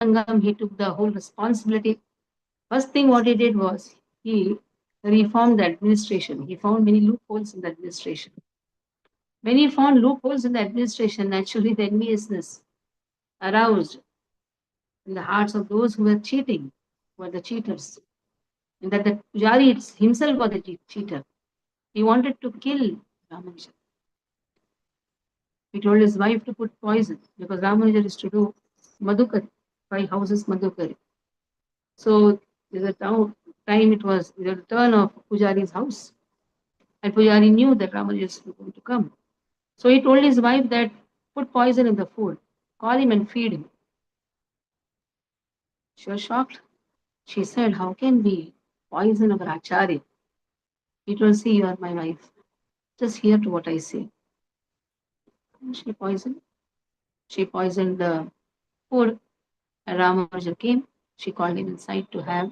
Sangam, he took the whole responsibility. First thing what he did was he reformed the administration. He found many loopholes in the administration. When he found loopholes in the administration, naturally the enviousness aroused in the hearts of those who were cheating, who were the cheaters. And that the Pujari himself was the cheater. He wanted to kill Ramanuja. He told his wife to put poison because Ramanuja used to do Madhukari, 5 houses Madhukari. So there's a time it was the return of Pujari's house. And Pujari knew that Ramanuja was going to come. So he told his wife that put poison in the food, call him and feed him. She was shocked. She said, how can we poison our Acharya? He told, see, you are my wife. Just hear to what I say. And She poisoned the food. And Ramanuja came. She called him inside to have.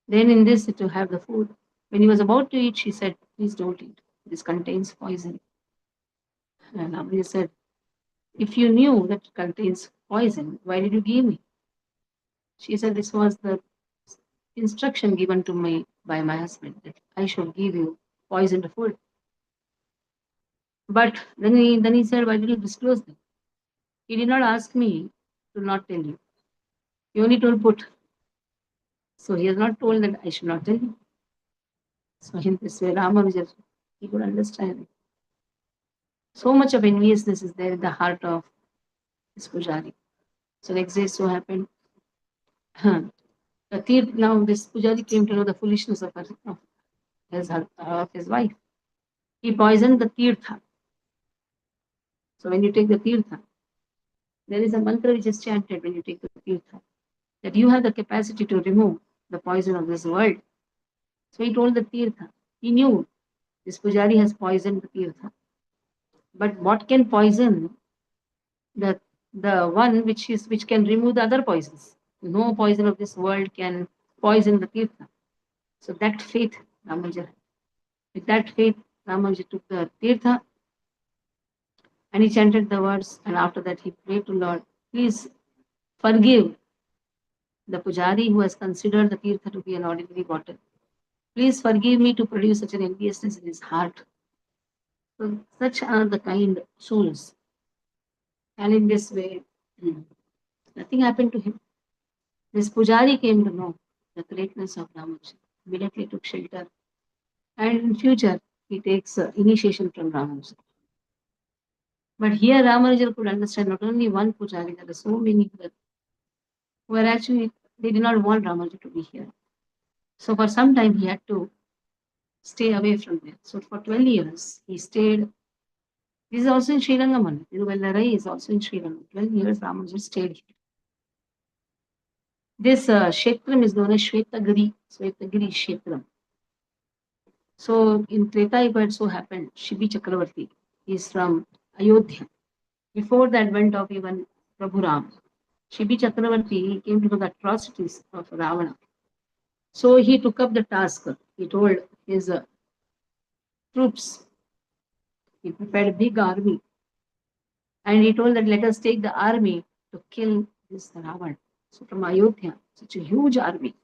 Then in this, to have the food. When he was about to eat, she said, please don't eat. This contains poison. And Ramanuja said, if you knew that it contains poison, why did you give me? She said, this was the instruction given to me by my husband that I should give you poisoned food. But then he said, why did you disclose them? He did not ask me to not tell you. He only told put. So he has not told that I should not tell you. So in this way, Ramanuja, he could understand. So much of enviousness is there in the heart of this Pujari. So next day, so happened. Now this Pujari came to know the foolishness of his wife. He poisoned the tirtha. So when you take the tirtha, there is a mantra which is chanted when you take the tirtha, that you have the capacity to remove the poison of this world. So he told the tirtha. He knew this Pujari has poisoned the tirtha. But what can poison the one which can remove the other poisons? No poison of this world can poison the tirtha. So that faith Ramanuja had. With that faith, Ramanuja took the tirtha and he chanted the words. And after that, he prayed to Lord, please forgive the pujari who has considered the tirtha to be an ordinary water. Please forgive me to produce such an enviousness in his heart. So such are the kind souls. And in this way, nothing happened to him. This pujari came to know the greatness of Ramanuja, immediately took shelter. And in future, he takes initiation from Ramanuja. But here Ramanuja could understand not only one pujari, there are so many who were actually, they did not want Ramanuja to be here. So for some time he had to stay away from there. So for 12 years he stayed. This is also in Sri Lanka. Tiruvallarai is also in Sri Lanka. 12 years Ramanuja stayed here. This Kshetram is known as Shvetagiri Kshetram. So in Treta Yuga it so happened, Shibi Chakravarti is from Ayodhya. Before the advent of even Prabhu Ram, Shibi Chakravarti came to know the atrocities of Ravana. So he took up the task. He told his troops, he prepared a big army, and he told that let us take the army to kill this Ravan. So from Ayodhya, such a huge army,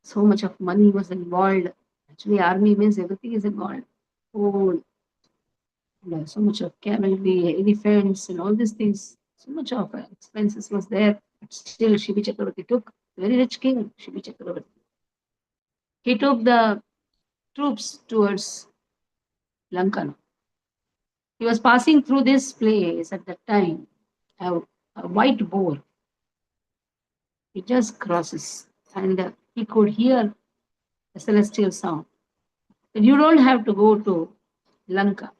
so much of money was involved. Actually, army means everything is involved. Food, so much of cavalry, elephants, and all these things. So much of expenses was there. But still, Shibi Chakravarti took, very rich king, Shibi Chakravarti. He took the troops towards Lanka. He was passing through this place at that time. A white boar. He just crosses, and he could hear a celestial sound. That you don't have to go to Lanka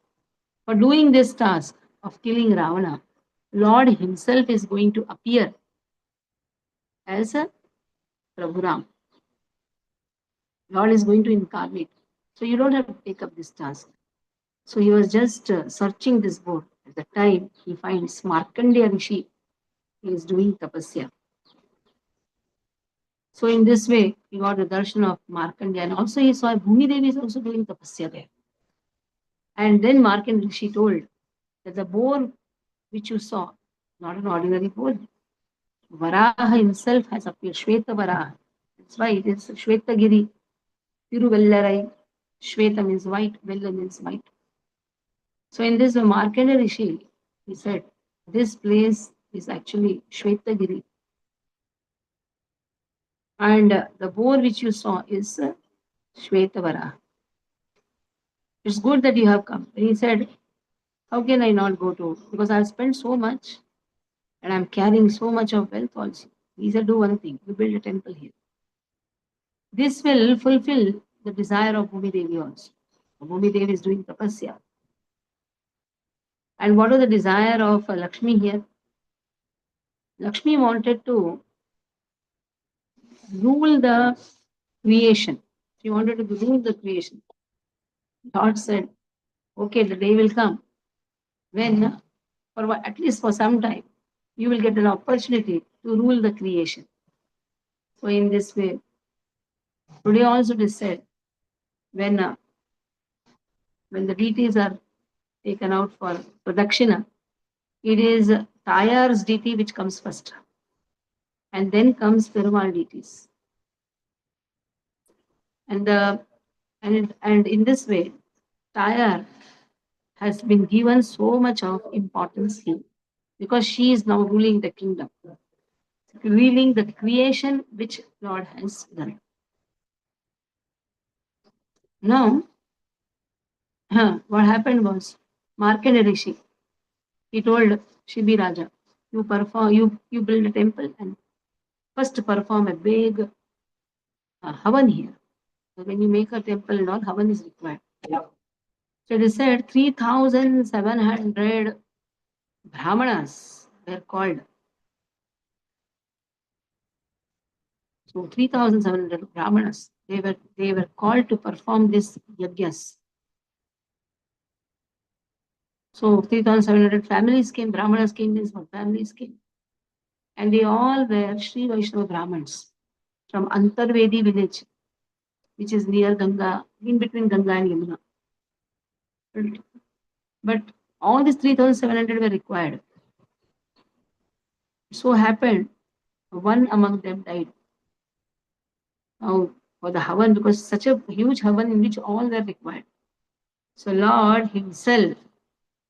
for doing this task of killing Ravana. Lord Himself is going to appear as a Prabhu Ram. Lord is going to incarnate. So you don't have to take up this task. So he was just searching this board. At the time, he finds Markandeya Rishi. He is doing tapasya. So in this way, he got the darshan of Markandeya. And also he saw Bhumi Devi is also doing tapasya there. And then Markandeya Rishi told that the boar which you saw, not an ordinary boar. Varaha himself has appeared, Shweta Varaha. That's why it is Shwetagiri, Tiruvellarai. Shweta means white, Vella means white. So in this Markandeya Rishi, he said, this place is actually Shwetagiri. And the boar which you saw is Shwetavara. It's good that you have come. He said, how can I not go to? Because I've spent so much and I'm carrying so much of wealth also. He said, do one thing, you build a temple here. This will fulfill the desire of Bhumi Devi also. Bhumi Devi is doing tapasya. And what was the desire of Lakshmi here? Lakshmi wanted to rule the creation. She wanted to rule the creation. God said, okay, the day will come when, at least for some time, you will get an opportunity to rule the creation. So in this way, today also it is said, when when the deities are taken out for pradakshina, it is Tayar's deity which comes first, and then comes Perumal deities. And and in this way, Tayar has been given so much of importance here because she is now ruling the kingdom, ruling the creation which Lord has done. Now, what happened was Markandeya Rishi, he told Shibi Raja, you build a temple and first perform a big havan here. So when you make a temple and all, havan is required. So it is said 3,700 brahmanas were called. So 3,700 brahmanas, they were called to perform this yagyas. So 3,700 families came, brahmanas came, means what families came. And they all were Sri Vaishnava Brahmins from Antarvedi village, which is near Ganga, in between Ganga and Yamuna. But all these 3,700 were required. It so happened, one among them died. Now, for the Havan, because such a huge Havan in which all were required. So Lord himself,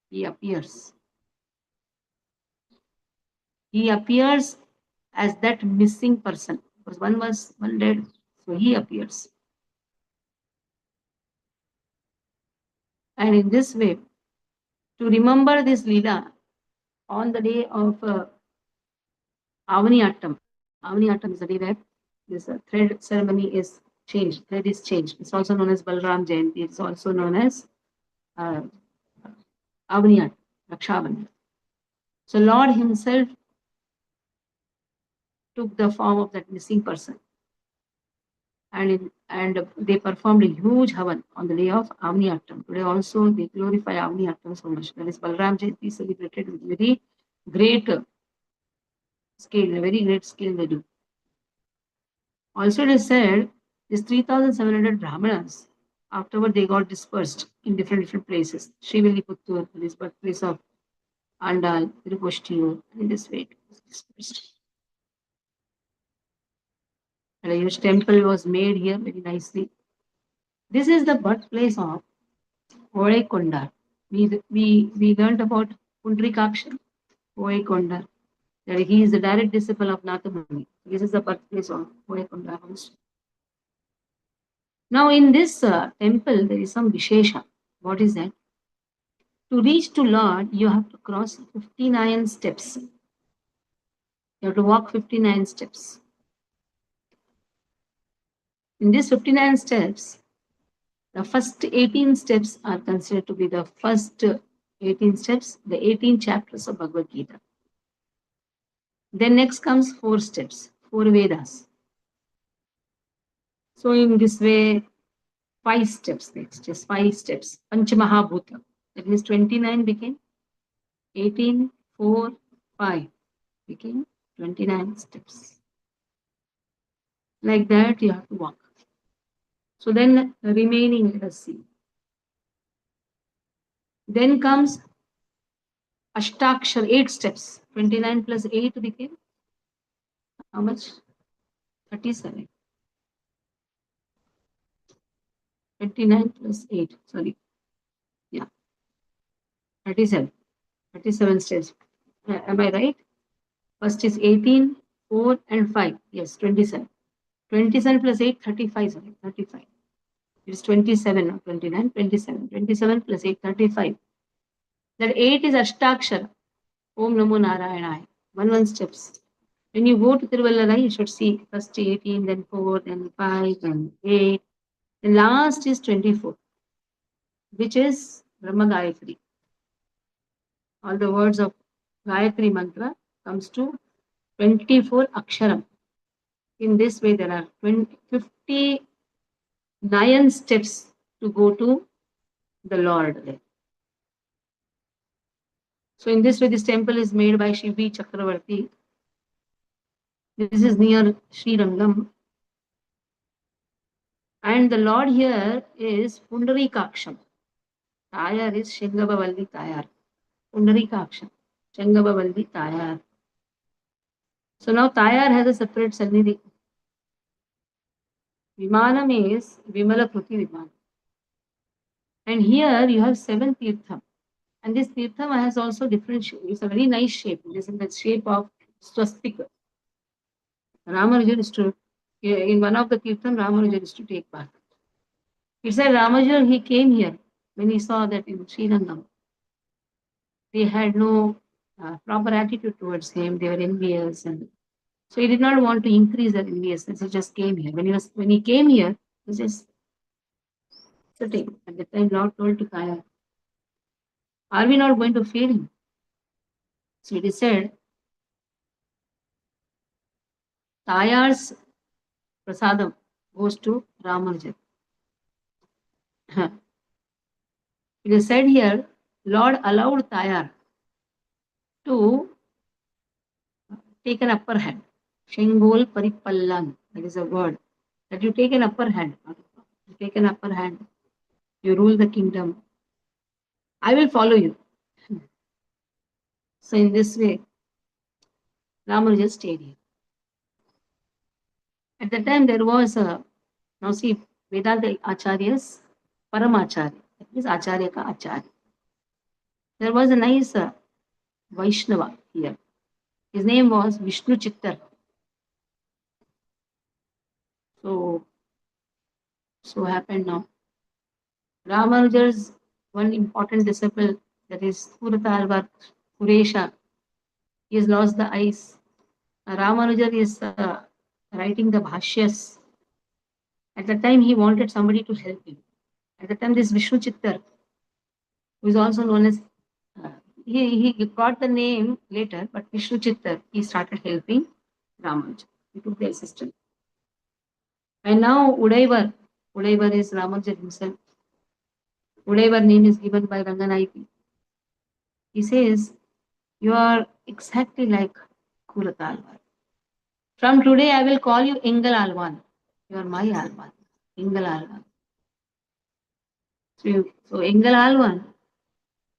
he appears. He appears as that missing person. Because one dead, so he appears. And in this way, to remember this Leela on the day of Avani Attam. Avani Attam is the day where this thread ceremony is changed. Thread is changed. It's also known as Balram Jayanti. It's also known as uh, Avani Attam, Rakshabandhan. So Lord himself took the form of that missing person. And they performed a huge havan on the day of Avni Attam. Today also they glorify Avni Attam so much. That is Balram Jayanti celebrated with very great scale, a very great scale they do. Also it is said, these 3,700 Brahmanas, afterward they got dispersed in different places. Srivilliputtur, this birthplace of Andal, Tirukoshtiur, and in this way it was dispersed. And a huge temple was made here very nicely. This is the birthplace of Orekonda. We learned about Pundrikaksha, Orekonda, that he is the direct disciple of Nathamuni. This is the birthplace of Orekonda also. Now, in this temple, there is some Vishesha. What is that? To reach to Lord, you have to cross 59 steps. You have to walk 59 steps. In these 59 steps, the first 18 steps are considered to be the first 18 steps, the 18 chapters of Bhagavad Gita. Then next comes 4 steps, 4 Vedas. So in this way, 5 steps next, just 5 steps. Panchamahabhuta. That means 29 became 18, 4, 5 became 29 steps. Like that you have to walk. So then the remaining, let us see. Then comes Ashtakshar, 8 steps. 29 plus 8 became How much? 37. 29 plus 8. Sorry. Yeah. 37. 37 steps. Am I right? First is 18, 4, and 5. Yes, 27. 27 plus 8, 35. Sorry, 35. It's 27, not 29. 27. 27 plus 8, 35. That 8 is Ashtakshara. Om Namo Narayana. One steps. When you go to Tiruvallarai, you should see first 18, then 4, then 5, then 8. The last is 24, which is Brahma Gayatri. All the words of Gayatri mantra comes to 24 Aksharam. In this way, there are 59 steps to go to the Lord. So in this way, this temple is made by Shivi Chakravarti. This is near Sri Rangam. And the Lord here is Pundarikaksham. Tayar is Shengavavalli Tayar. Pundarikaksham. Shengavavalli Tayar. So now Tayar has a separate Sannidhi. Vimanam is Vimala Kruti Vimanam. And here you have 7 Tirtham. And this Tirtham has also different shape. It's a very nice shape. It is in the shape of swastika. Ramanujan is to, in one of the Tirtham, Ramanujan is to take part. It said Ramanujan, he came here when he saw that in Srirangam, they had no proper attitude towards him. They were envious. And so he did not want to increase their enviousness. He just came here. When he came here, he was just sitting. At the time, Lord told to Kaya, are we not going to feed him? So it is said, Tayar's prasadam goes to Ramanujan. It is said here, Lord allowed Tayar to take an upper hand. Shengol Paripallan, that is a word. That you take an upper hand. You take an upper hand. You rule the kingdom. I will follow you. So in this way, Ramanujan stayed here. At that time, there was a, now see, Vedanta Acharyas, Paramacharya. That means Acharya ka Acharya. There was a nice Vaishnava here. His name was Vishnu Chittar. So happened now. Ramanuja's one important disciple, that is Puratalvar Puresha, he has lost the eyes. Ramanuja is writing the bhashyas. At the time, he wanted somebody to help him. At the time, this Vishnu Chittar, who is also known as, he got the name later, but Vishnu Chittar, he started helping Ramanuja. He took the assistant. And now Udaivar is Ramanuja himself. Udaivar name is given by Ranganaiki. He says, you are exactly like Kuratalvar. From today, I will call you Ingal Alwan. You are my Alwan. Ingal Alwan. So Ingal Alwan,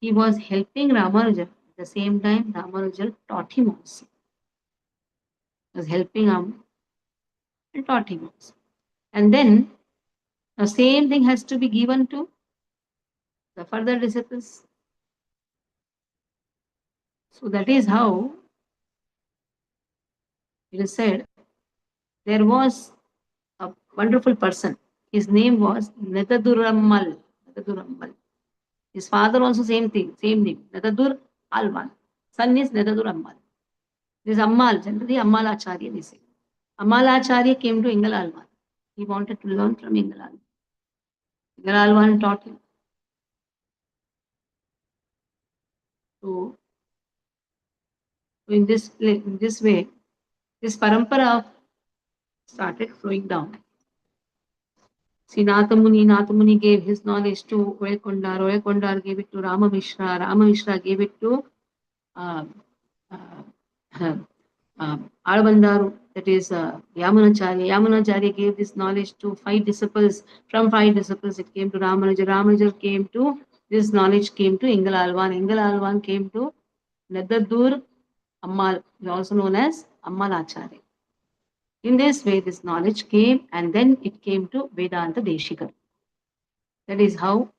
he was helping Ramanuja. At the same time, Ramanuja taught him also. He was helping him and taught him also. And then the same thing has to be given to the further disciples. So that is how it is said, there was a wonderful person. His name was Netadurammal. His father also same thing, same name, Netadur Alwan. Son is Netadur Ammal. This Ammal, generally Ammal Acharya, they say. Ammal Acharya came to Ingal Alwan. He wanted to learn from Ingal Alwan. Ingal Alwan taught him. So in this way, this parampara started flowing down. See, Nathamuni gave his knowledge to Oekondar. Oekondar gave it to Rama Mishra. Rama Mishra gave it to uh, Albandaru, that is Yamunacharya. Yamunacharya gave this knowledge to 5 disciples. From 5 disciples, it came to Ramanuja. Ramanuja came to, this knowledge came to Ingal Alwan. Ingal Alwan came to Nadadur Ammal, also known as Ammal Acharya. In this way, this knowledge came and then it came to Vedanta Deshikar. That is how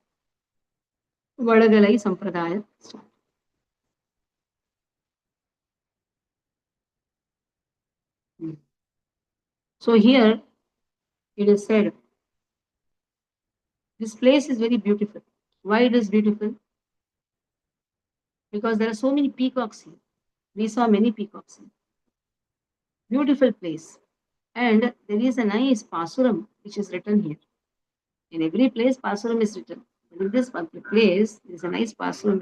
Vadagalai Sampradaya started. So here it is said, this place is very beautiful. Why it is beautiful? Because there are so many peacocks here. We saw many peacocks here. Beautiful place. And there is a nice pasuram which is written here. In every place, pasuram is written. But in this particular place, there is a nice pasuram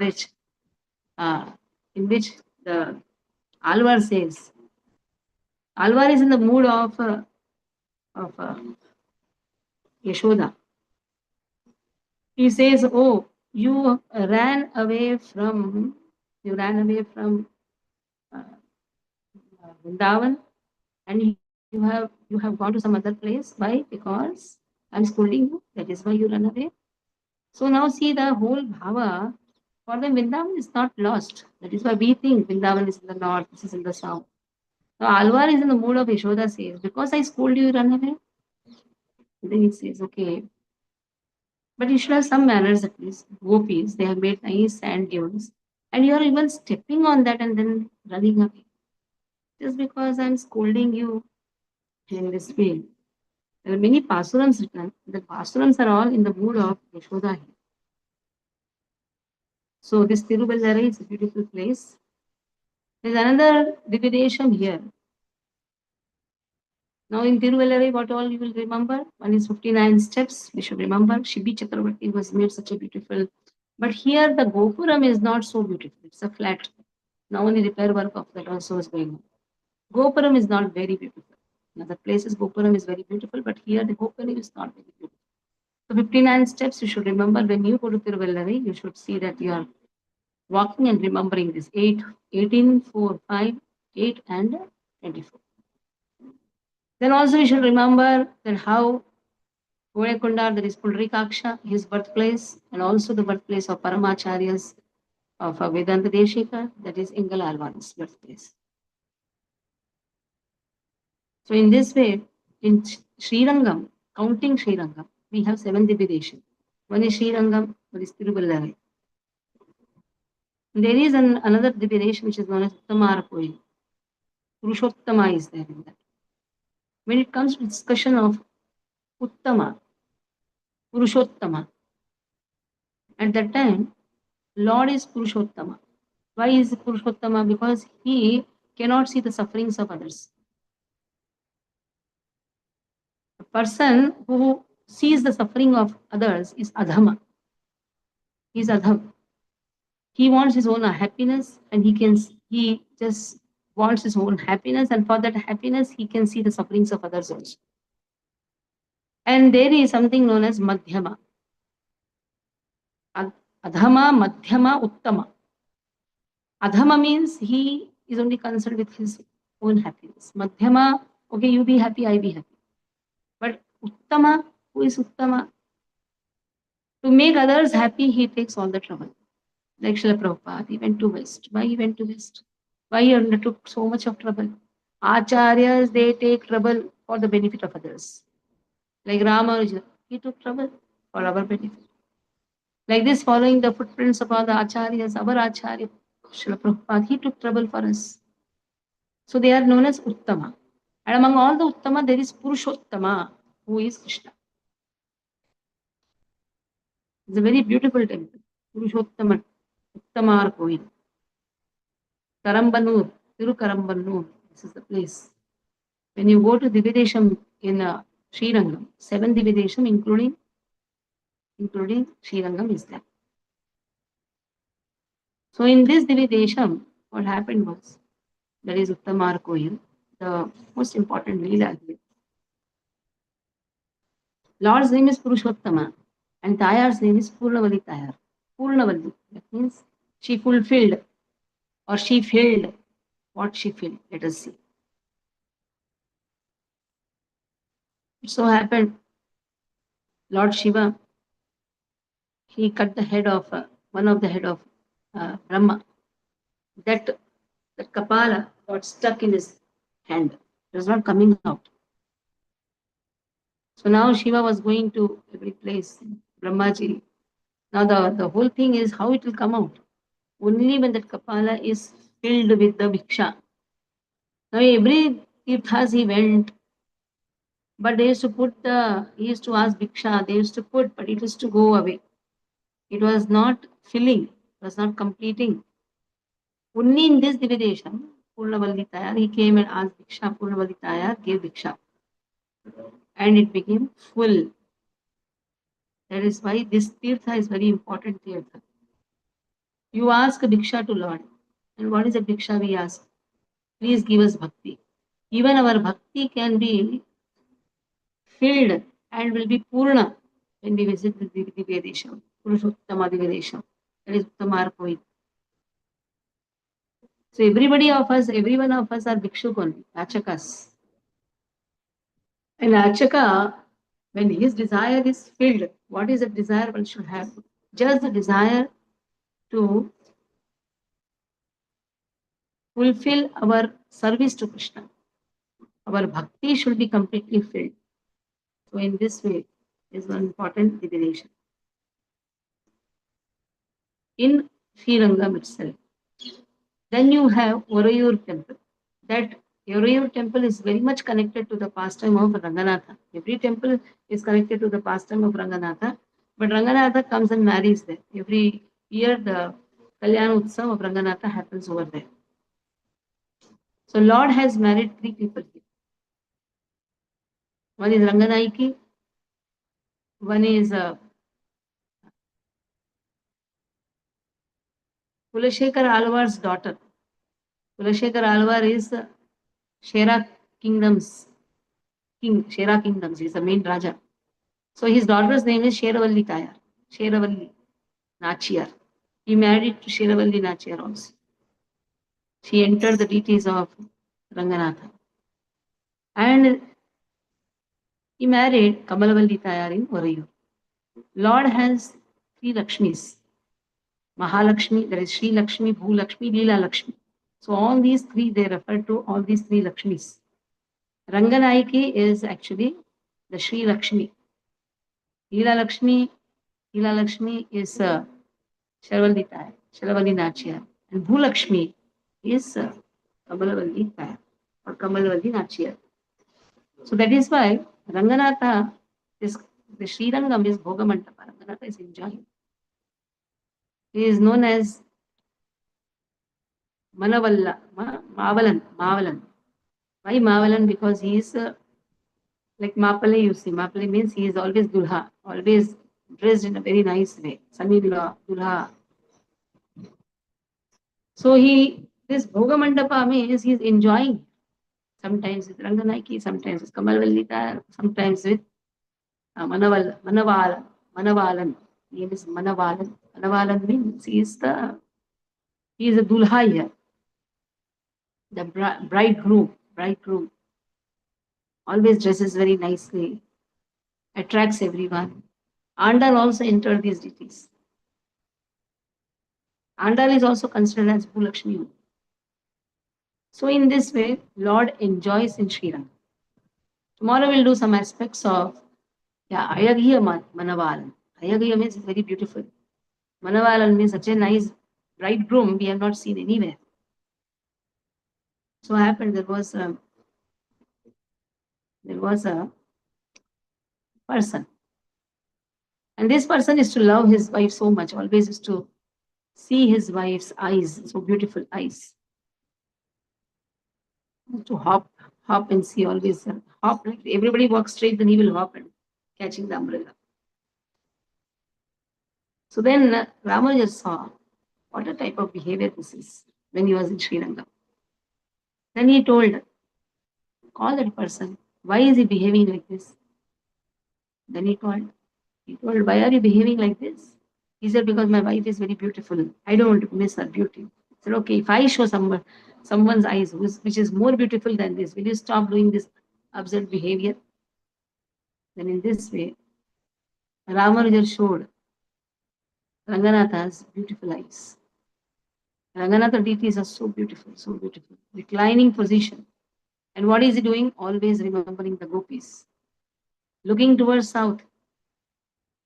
uh, in which the Alvar says, Alvar is in the mood of Yashoda. He says, "Oh, you ran away from uh, Vrindavan, and you have gone to some other place. Why? Because I'm scolding you. That is why you run away." So now see the whole bhava for them. Vrindavan is not lost. That is why we think Vrindavan is in the north. This is in the south. So Alvar is in the mood of Yashoda says, "Because I scold you, you run away." Then he says, "Okay, but you should have some manners at least. Gopis, they have made nice sand dunes. And you are even stepping on that and then running away. Just because I'm scolding you in this way." There are many pasurams written. The pasurams are all in the mood of Yashoda here. So this Tiruvallarai is a beautiful place. There's another Dividesham here. Now in Tiruvallarai, what all you will remember? One is 59 steps. We should remember Shibi Chakravarti was made such a beautiful. But here the Gopuram is not so beautiful. It's a flat. Now only repair work of that also is going on. Gopuram is not very beautiful. Now the places Gopuram is very beautiful, but here the Gopuram is not very beautiful. So 59 steps you should remember when you go to Tiruvallarai, you should see that you are walking and remembering this 8, 18, 4, 5, 8 and 24. Then also you should remember that how Gorekunda, there is Pulrikaksha, his birthplace, and also the birthplace of Paramacharyas of Vedanta Deshika, that is Ingala Alvan's birthplace. So in this way, in Srirangam, counting Srirangam, we have 7 Dividesham. One is Srirangam, one is Tiruvallarai. There is another Dividesham which is known as Uttamarakoil. Purushottama is there in that. When it comes to discussion of Uttama, Purushottama, at that time, Lord is Purushottama. Why is Purushottama? Because he cannot see the sufferings of others. A person who sees the suffering of others is Adhama. He is Adham. He wants his own happiness, and he just wants his own happiness, and for that happiness, he can see the sufferings of others also. And there is something known as Madhyama. Adhama, Madhyama, Uttama. Adhama means he is only concerned with his own happiness. Madhyama, okay, you be happy, I be happy. But Uttama, who is Uttama? To make others happy, he takes all the trouble. Like Srila Prabhupada, he went to West. Why he went to West? Why he undertook so much of trouble? Acharyas, they take trouble for the benefit of others. Like Ramanuja, he took trouble for our benefit. Like this, following the footprints of all the Acharyas, our Acharya, Srila Prabhupada, he took trouble for us. So they are known as Uttama. And among all the Uttama, there is Purushottama, who is Krishna. It's a very beautiful temple. Purushottama, Uttamar Kovil. Karambanur, Tirukarambanur, this is the place. When you go to Dividesham in Srirangam, 7 Dividesham, including Srirangam is there. So in this Dividesham, what happened was, that is Uttamar Koil, the most important Leela here. Lord's name is Purushottama, and Tayar's name is Purnavali Tayar. Purnavalli, that means she fulfilled or she filled what she filled. Let us see. It so happened, Lord Shiva, he cut the head of one of the head of Brahma. That Kapala got stuck in his hand. It was not coming out. So now Shiva was going to every place, Brahmaji. Now the whole thing is how it will come out. Only when that Kapala is filled with the Bhiksha. Now every tirthas he went, but they used to he used to ask Bhiksha, they used to put, but it used to go away. It was not filling, it was not completing. Only in this Dividesham, Purnavalli Tayar, he came and asked Bhiksha, Purnavalli Tayar gave Bhiksha. And it became full. That is why this tirtha is very important tirtha. You ask a Bhiksha to Lord. And what is a Bhiksha we ask? Please give us bhakti. Even our bhakti can be filled and will be purna when we visit the Divyadesham, Purushottama Divyadesham. That is Uttamarpoi. So every one of us are bhikshuk only, achakas. And achaka, when his desire is filled, what is the desire one should have? Just the desire to fulfill our service to Krishna. Our bhakti should be completely filled. So in this way is one important divination. In Srirangam itself. Then you have Orayur temple. That Orayur temple is very much connected to the pastime of Ranganatha. Every temple is connected to the pastime of Ranganatha, but Ranganatha comes and marries there. Every year the Kalyana Utsav of Ranganatha happens over there. So Lord has married three people here. One is Ranganaiki, one is Kulashekar Alvar's daughter. Kulashekar Alvar is Shera Kingdom's king. Shera Kingdoms is the main Raja. So his daughter's name is Sheravalli Tayar. Sheravalli Nachiyar. He married to Sheravalli Nachiyar also. She entered the deities of Ranganatha. And he married Kamalavalli Tayar in Orayur. Lord has three Lakshmis. Mahalakshmi, there is Sri Lakshmi, Bhu Lakshmi, Leela Lakshmi. So all these three, they refer to all these three Lakshmis. Ranganaiki is actually the Sri Lakshmi. Leela Lakshmi is Sharavalli Tayar, Sharavalli Nachiyar. And Bhu Lakshmi is Kamalavalli Tayar or Kamalavalli Nachiyar. So that is why Ranganatha, the Sri Rangam is Bhogamantapa. Ranganatha is enjoying. He is known as Manavalla, Mavalan. Why Mavalan? Because he is like Mapale, you see. Mapale means he is always Dulha, always dressed in a very nice way. Sanidula, Dulha. So this Bhogamandapa means he is enjoying. Sometimes with Ranganaiki, sometimes with Kamalvallita, sometimes with Manavalan. Name is Manavalan. Manavalan means he is a Dulha here. The bridegroom, always dresses very nicely, attracts everyone. Andal also entered these deities. Andal is also considered as Bhulakshmi. So in this way, Lord enjoys in Sri Ranga. Tomorrow we'll do some aspects of Ayagya Manavalan. Ayagya means very beautiful. Manavalan means such a nice bridegroom we have not seen anywhere. So happened there was a person, and this person is to love his wife so much. Always is to see his wife's eyes, so beautiful eyes. To hop and see always hop. Like everybody walks straight, then he will hop and catching the umbrella. So then Ramanuja saw what a type of behavior this is when he was in Sri Lanka. Then he told, call that person. Why is he behaving like this? Then he told, why are you behaving like this? He said, because my wife is very beautiful. I don't want to miss her beauty. I said, okay, if I show someone's eyes which is more beautiful than this, will you stop doing this absurd behavior? Then in this way, Ramanuja showed Ranganatha's beautiful eyes. Ranganatha deities are so beautiful, so beautiful. Reclining position. And what is he doing? Always remembering the gopis. looking towards south.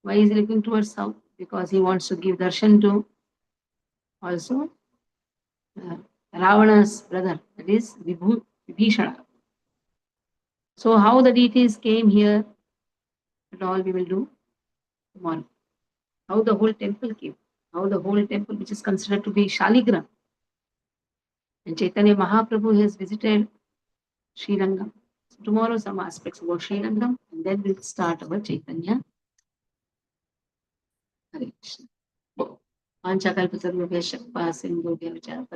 Why is he looking towards south? Because he wants to give darshan to also uh, Ravana's brother, that is Vibhishana. So how the deities came here, that all we will do tomorrow. How the whole temple came, how the whole temple, which is considered to be Shaligram, and Chaitanya Mahaprabhu has visited Sri Rangam. So tomorrow some aspects about Sri Rangam, and then we'll start our Chaitanya. Hare Krishna. Panchakalpatarubhya Shakpa Sindhu Vyavacha